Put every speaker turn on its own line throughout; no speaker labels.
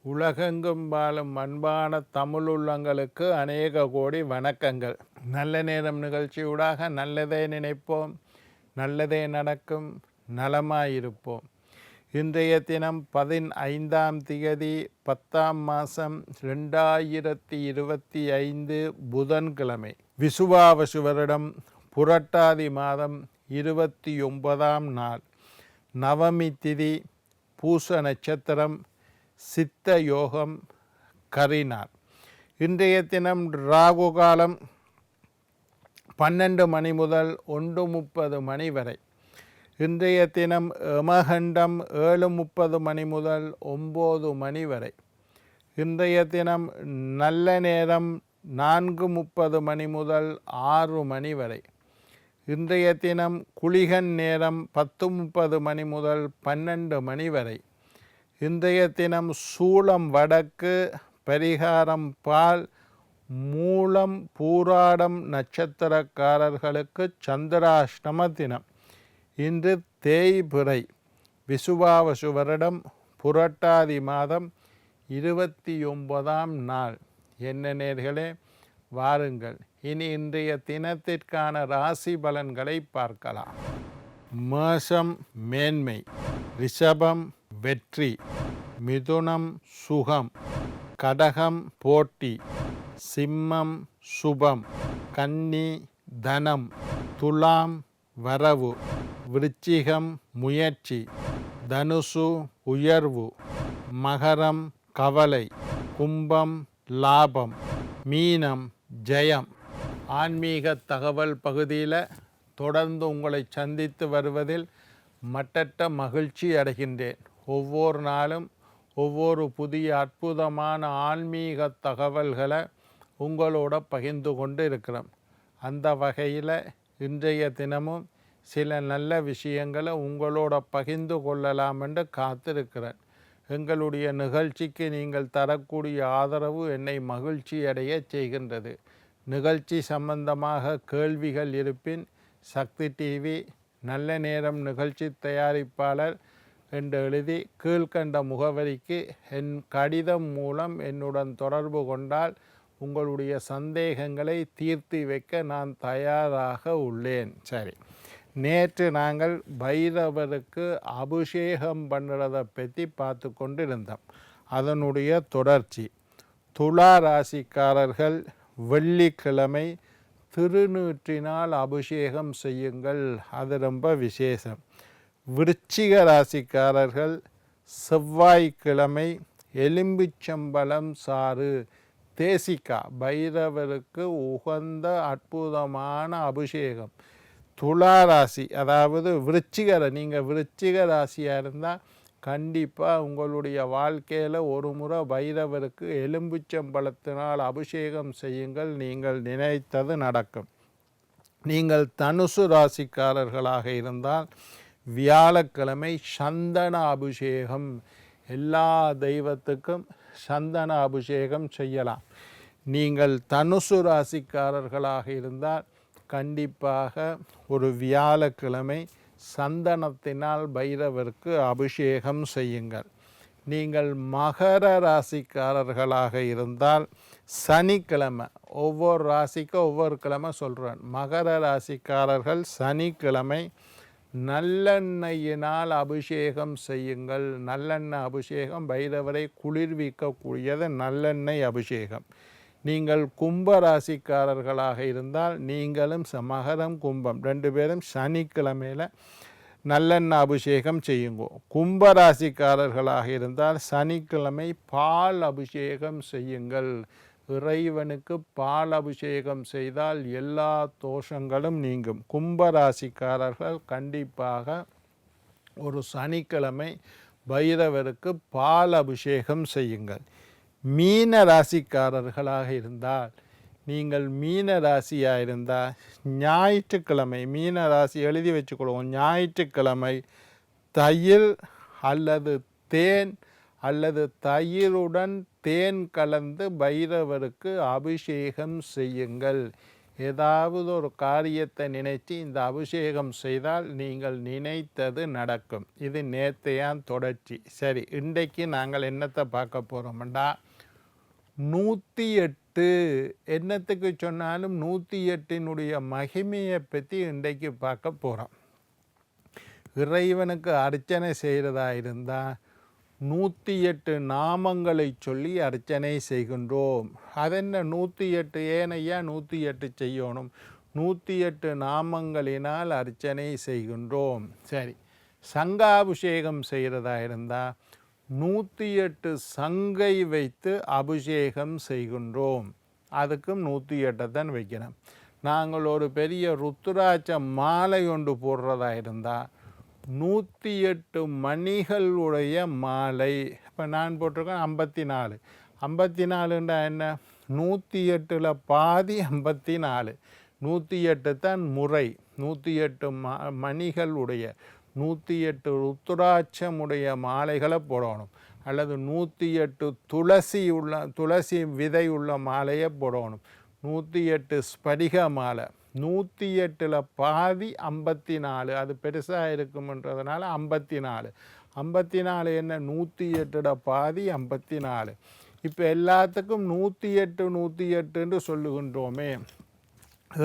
உலகெங்கும் வாழும் அன்பான தமிழுள்ளங்களுக்கு அநேக கோடி வணக்கங்கள். நல்ல நேரம் நிகழ்ச்சியூடாக நல்லதே நினைப்போம், நல்லதே நடக்கும், நலமாயிருப்போம். இன்றைய தினம் 15ஆம் திகதி 10ஆம் மாதம் 2025 புதன்கிழமை, விசுவாவசு வருடம் புரட்டாதி மாதம் 29ஆம் நாள், நவமி திதி, பூச நட்சத்திரம், சித்த யோகம், கரிநாள். இன்றைய தினம் ராகு காலம் 12 மணி முதல் 1:30 மணி வரை. இன்றைய தினம் யமகண்டம் 7:30 மணி முதல் 9 மணி வரை. இன்றைய தினம் நல்ல நேரம் 4:30 மணி முதல் 6 மணி வரை. இன்றைய தினம் குளிகன் நேரம் 10:30 மணி முதல் 12 மணி வரை. இன்றைய தினம் சூளம் வடக்கு, பரிகாரம் பால். மூலம் பூராடம் நட்சத்திரக்காரர்களுக்கு சந்திராஷ்டம தினம். இன்று தேய்பிறை, விசுவாவசு வருடம் புரட்டாதி மாதம் 29ஆம் நாள். என்ன நேர்களே, வாருங்கள் இனி இன்றைய தினத்திற்கான ராசி பலன்களை பார்க்கலாம். மேஷம் மேன்மை, ரிஷபம் வெற்றி, மிதுனம் சுகம், கடகம் போட்டி, சிம்மம் சுபம், கன்னி தனம், துலாம் வரவு, விருச்சிகம் முயற்சி, தனுசு உயர்வு, மகரம் கவலை, கும்பம் லாபம், மீனம் ஜெயம். ஆன்மீக தகவல் பகுதியில் தொடர்ந்து உங்களை சந்தித்து வருவதில் மட்டற்ற மகிழ்ச்சி அடைகின்றேன். ஒவ்வொரு நாளும் ஒவ்வொரு புதிய அற்புதமான ஆன்மீக தகவல்களை உங்களோட பகிர்ந்து கொண்டு இருக்கிறோம். அந்த வகையில் இன்றைய தினமும் சில நல்ல விஷயங்களை உங்களோட பகிர்ந்து கொள்ளலாம் என்று காத்திருக்கிறேன். எங்களுடைய நிகழ்ச்சிக்கு நீங்கள் தரக்கூடிய ஆதரவு என்னை மகிழ்ச்சி அடைய செய்கின்றது. நிகழ்ச்சி சம்பந்தமாக கேள்விகள் இருப்பின் சக்தி டிவி நல்ல நேரம் நிகழ்ச்சி தயாரிப்பாளர் என்று எழுதி கீழ்கண்ட முகவரிக்கு என் கடிதம் மூலம் என்னுடன் தொடர்பு கொண்டால் உங்களுடைய சந்தேகங்களை தீர்த்து வைக்க நான் தயாராக உள்ளேன். சரி, நேற்று நாங்கள் பைரவருக்கு அபிஷேகம் பண்ணுறதை பற்றி பார்த்து கொண்டு இருந்தோம். அதனுடைய தொடர்ச்சி. துலா ராசிக்காரர்கள் வெள்ளிக்கிழமை திருநீற்றினால் அபிஷேகம் செய்யுங்கள், அது ரொம்ப விசேஷம். விருச்சிக ராசிக்காரர்கள் செவ்வாய்க்கிழமை எலும்பிச்சம்பழம் சாறு, தேசிக்கா, பைரவருக்கு உகந்த அற்புதமான அபிஷேகம். துலா ராசி, அதாவது நீங்கள் விருச்சிக ராசியாக இருந்தால் கண்டிப்பாக உங்களுடைய வாழ்க்கையில் ஒரு முறை பைரவருக்கு எலும்பிச்சம்பழத்தினால் அபிஷேகம் செய்யுங்கள், நீங்கள் நினைத்தது நடக்கும். நீங்கள் தனுசு ராசிக்காரர்களாக இருந்தால் வியாழக்கிழமை சந்தன அபிஷேகம், எல்லா தெய்வத்துக்கும் சந்தன அபிஷேகம் செய்யலாம். நீங்கள் தனுசு ராசிக்காரர்களாக இருந்தால் கண்டிப்பாக ஒரு வியாழக்கிழமை சந்தனத்தினால் பைரவருக்கு அபிஷேகம் செய்யுங்கள். நீங்கள் மகர ராசிக்காரர்களாக இருந்தால் சனிக்கிழமை, ஒவ்வொரு ராசிக்கும் ஒவ்வொரு கிழமை சொல்கிறேன். மகர ராசிக்காரர்கள் சனிக்கிழமை நல்லெண்ணெயினால் அபிஷேகம் செய்யுங்கள். நல்லெண்ணெய் அபிஷேகம் பைரவரை குளிர்விக்கக்கூடியது நல்லெண்ணெய் அபிஷேகம். நீங்கள் கும்ப ராசிக்காரர்களாக இருந்தால் நீங்களும் மகரம் கும்பம் 2 பேரும் சனிக்கிழமையில் நல்லெண்ணெய் அபிஷேகம் செய்யுங்க. கும்ப ராசிக்காரர்களாக இருந்தால் சனிக்கிழமை பால் அபிஷேகம் செய்யுங்கள். இறைவனுக்கு பால் அபிஷேகம் செய்தால் எல்லா தோஷங்களும் நீங்கும். கும்பராசிக்காரர்கள் கண்டிப்பாக ஒரு சனிக்கிழமை பைரவருக்கு பால் அபிஷேகம் செய்யுங்கள். மீன ராசிக்காரர்களாக இருந்தால் நீங்கள் மீன ராசியாக இருந்தால் ஞாயிற்றுக்கிழமை, மீன ராசி எழுதி வச்சுக்கொள்வோம், ஞாயிற்றுக்கிழமை தயிர் அல்லது தேன் அல்லது தயிருடன் தேன் கலந்து பைரவருக்கு அபிஷேகம் செய்யுங்கள். ஏதாவது ஒரு காரியத்தை நினைத்து இந்த அபிஷேகம் செய்தால் நீங்கள் நினைத்தது நடக்கும். இது நேர்த்தையான் தொடர்ச்சி. சரி, இன்றைக்கு நாங்கள் என்னத்தை பார்க்க போகிறோம்டா, 108 என்னத்துக்கு சொன்னாலும் 108னுடைய மகிமையை பற்றி இன்றைக்கு பார்க்க போகிறோம். இறைவனுக்கு அர்ச்சனை செய்கிறதா இருந்தால் 108 நாமங்களை சொல்லி அர்ச்சனை செய்கின்றோம். அதென்ன 108 ஏனையா 108 செய்யணும்? 108 நாமங்களினால் அர்ச்சனை செய்கின்றோம். சரி, சங்காபிஷேகம் செய்கிறதா இருந்தால் 108 சங்கை வைத்து அபிஷேகம் செய்கின்றோம். அதுக்கும் 108 தான் வைக்கணும். நாங்கள் ஒரு பெரிய ருத்ராட்ச மாலை ஒன்று போடுறதா இருந்தால் 108 மணிகளுடைய மாலை. இப்போ நான் போட்டிருக்கேன் 54. 54ண்டா என்ன? 108ல் பாதி 54. 108 தான் முறை. 108 மணிகளுடைய 108 ருத்ராட்சமுடைய மாலைகளை போடணும். அல்லது 108 துளசி விதை உள்ள மாலையை போடணும். 108 ஸ்படிக மாலை. 108ல் பாதி 54. அது பெருசாக இருக்கும்ன்றதுனால 54. 54 என்ன? 108 பாதி 54. இப்போ எல்லாத்துக்கும் 108 108ன்னு சொல்லுகின்றோமே.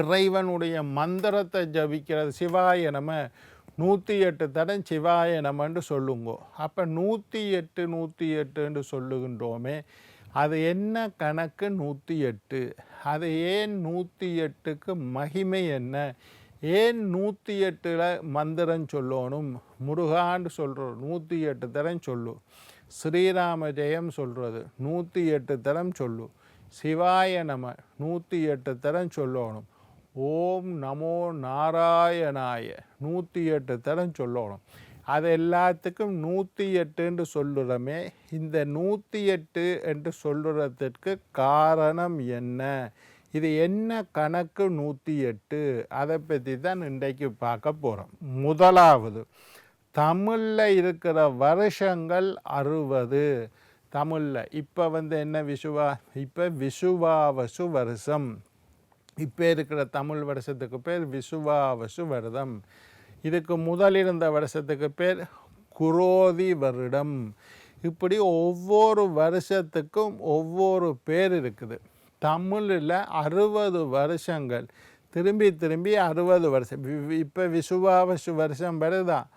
இறைவனுடைய மந்திரத்தை ஜபிக்கிறது சிவாய நம 108 தடம் சிவாய நமன்னு சொல்லுங்கோ. அப்போ 108 108ன்னு சொல்லுகின்றோமே, அது என்ன கணக்கு? 108. அது ஏன் 108க்கு மகிமை என்ன? ஏன் 108ல் மந்திரம் சொல்லணும்? முருகான்னு சொல்கிறோம், 108 தரம் சொல்லு. ஸ்ரீராம ஜெயம் சொல்கிறது 108 தரம் சொல்லு. சிவாய நம 108 தரம் சொல்லணும். ஓம் நமோ நாராயணாய 108 தரம் சொல்லணும். அது எல்லாத்துக்கும் 108 சொல்லுறமே. இந்த 108 என்று சொல்லுறதுக்கு காரணம் என்ன? இது என்ன கணக்கு 108? அதை பற்றி தான் இன்றைக்கு பார்க்க போகிறோம். முதலாவது, தமிழில் இருக்கிற வருஷங்கள் 60. தமிழில் இப்போ என்ன இப்போ விசுவாவசு வருஷம். இப்போ இருக்கிற தமிழ் வருஷத்துக்கு பேர் விசுவாவசு வருடம். இதுக்கு முதல் இருந்த வருஷத்துக்கு பேர் குரோதி வருடம். இப்படி ஒவ்வொரு வருஷத்துக்கும் ஒவ்வொரு பேர் இருக்குது. தமிழில் 60 வருஷங்கள் திரும்பி 60 வருஷம். இப்போ விசுவாவசு வருஷம் வருதான்.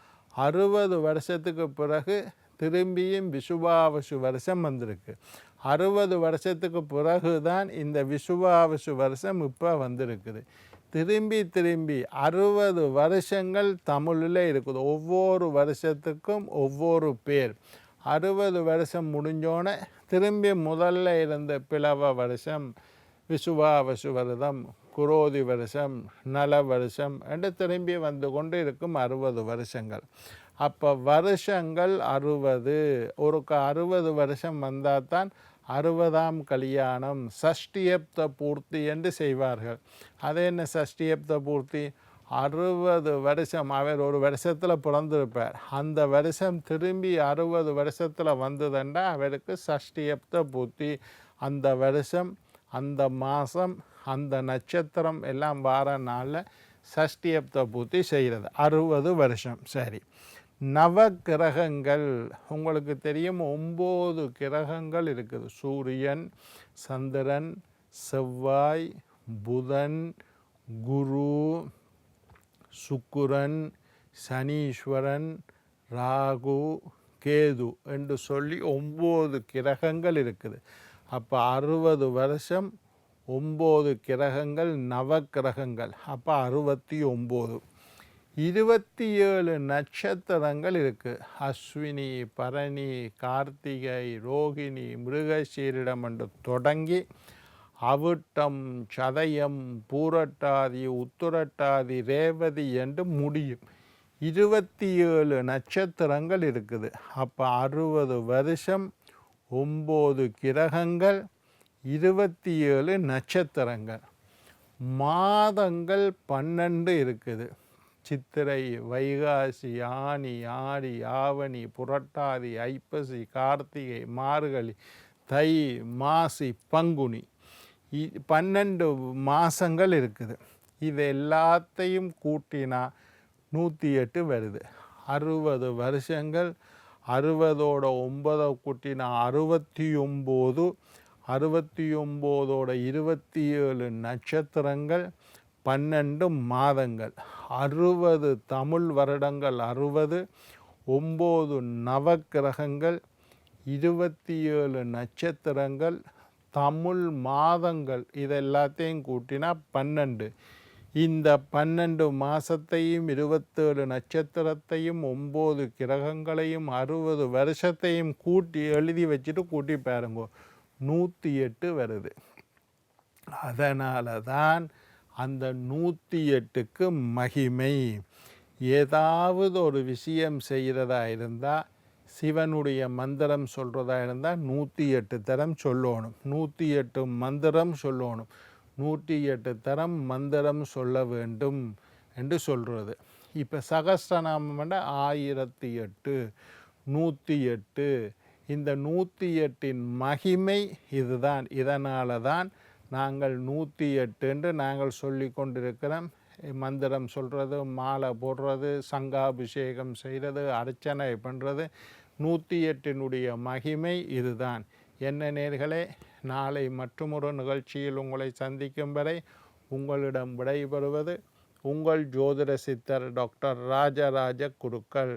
60 வருஷத்துக்கு பிறகு திரும்பியும் விசுவாவசு வருஷம் வந்திருக்கு. 60 வருஷத்துக்கு பிறகு தான் இந்த விசுவாவசு வருஷம் இப்போ வந்திருக்குது. திரும்பி 60 வருஷங்கள் தமிழில் இருக்குது. ஒவ்வொரு வருஷத்துக்கும் ஒவ்வொரு பேர். 60 வருஷம் முடிஞ்சோன்னே திரும்பி முதல்ல இருந்த பிளவ வருஷம், விசுவாவசு வருடம், குரோதி வருஷம், நல வருஷம் என்று திரும்பி வந்து கொண்டு இருக்கும் 60 வருஷங்கள். அப்போ வருஷங்கள் 60. ஒரு 60 வருஷம் வந்தால் தான் 60ஆம் கல்யாணம், சஷ்டியப்த பூர்த்தி என்று செய்வார்கள். அது என்ன சஷ்டியப்த பூர்த்தி? 60 வருஷம் அவர் ஒரு வருஷத்தில் பிறந்திருப்பார். அந்த வருஷம் திரும்பி 60 வருஷத்தில் வந்ததுண்டா அவருக்கு சஷ்டியப்த பூர்த்தி. அந்த வருஷம், அந்த மாதம், அந்த நட்சத்திரம் எல்லாம் வார நாளில் சஷ்டியப்த பூர்த்தி செய்கிறது. 60 வருஷம். சரி, நவ கிரகங்கள் உங்களுக்கு தெரியும். 9 கிரகங்கள் இருக்குது. சூரியன், சந்திரன், செவ்வாய், புதன், குரு, சுக்கிரன், சனீஸ்வரன், ராகு, கேது என்று சொல்லி 9 கிரகங்கள் இருக்குது. அப்போ 60 வருஷம் 9 கிரகங்கள் நவ கிரகங்கள். அப்போ 69. 27 நட்சத்திரங்கள் இருக்குது. அஸ்வினி, பரணி, கார்த்திகை, ரோகிணி, மிருகசீரிடம் என்று தொடங்கி அவிட்டம், சதயம், பூரட்டாதி, உத்திரட்டாதி, ரேவதி என்று முடியும். 27 நட்சத்திரங்கள் இருக்குது. அப்போ 60 வருஷம் 9 கிரகங்கள் 27 நட்சத்திரங்கள். மாதங்கள் 12 இருக்குது. சித்திரை, வைகாசி, ஆனி, ஆடி, ஆவணி, புரட்டாதி, ஐப்பசி, கார்த்திகை, மார்கழி, தை, மாசி, பங்குனி. 12 மாதங்கள் இருக்குது. இது எல்லாத்தையும் கூட்டினா 108 வருது. 60 வருஷங்கள். 60ஓட 9 கூட்டினா 69. 69ஓட 27 நட்சத்திரங்கள், 12 மாதங்கள், 60 தமிழ் வருடங்கள், 60, 9 நவக்கிரகங்கள், 27 நட்சத்திரங்கள், தமிழ் மாதங்கள், இது எல்லாத்தையும் கூட்டினா 12. இந்த 12 மாதத்தையும் 27 நட்சத்திரத்தையும் 9 கிரகங்களையும் 60 வருஷத்தையும் கூட்டி எழுதி வச்சுட்டு கூட்டி பாருங்க, 108 வருது. அதனால தான் அந்த 108க்கு மகிமை. ஏதாவது ஒரு விஷயம் செய்கிறதா இருந்தால், சிவனுடைய மந்திரம் சொல்கிறதா இருந்தால் 108 தரம் சொல்லணும். 108 மந்திரம் சொல்லணும். 108 தரம் மந்திரம் சொல்ல வேண்டும் என்று சொல்கிறது. இப்போ சகஸ்ரநாமம் 1008, 108. இந்த 108இன் மகிமை இதுதான். இதனால தான் நாங்கள் 108 என்று நாங்கள் சொல்லி கொண்டிருக்கிறோம். மந்திரம் சொல்கிறது, மாலை போடுறது, சங்காபிஷேகம் செய்கிறது, அர்ச்சனை பண்ணுறது. 108னுடைய மகிமை இதுதான். என்ன நேர்களே, நாளை மற்றொரு நிகழ்ச்சியில் உங்களை சந்திக்கும் வரை உங்களிடம் விடைபெறுவது உங்கள் ஜோதிட சித்தர் டாக்டர் ராஜராஜ குருக்கள்.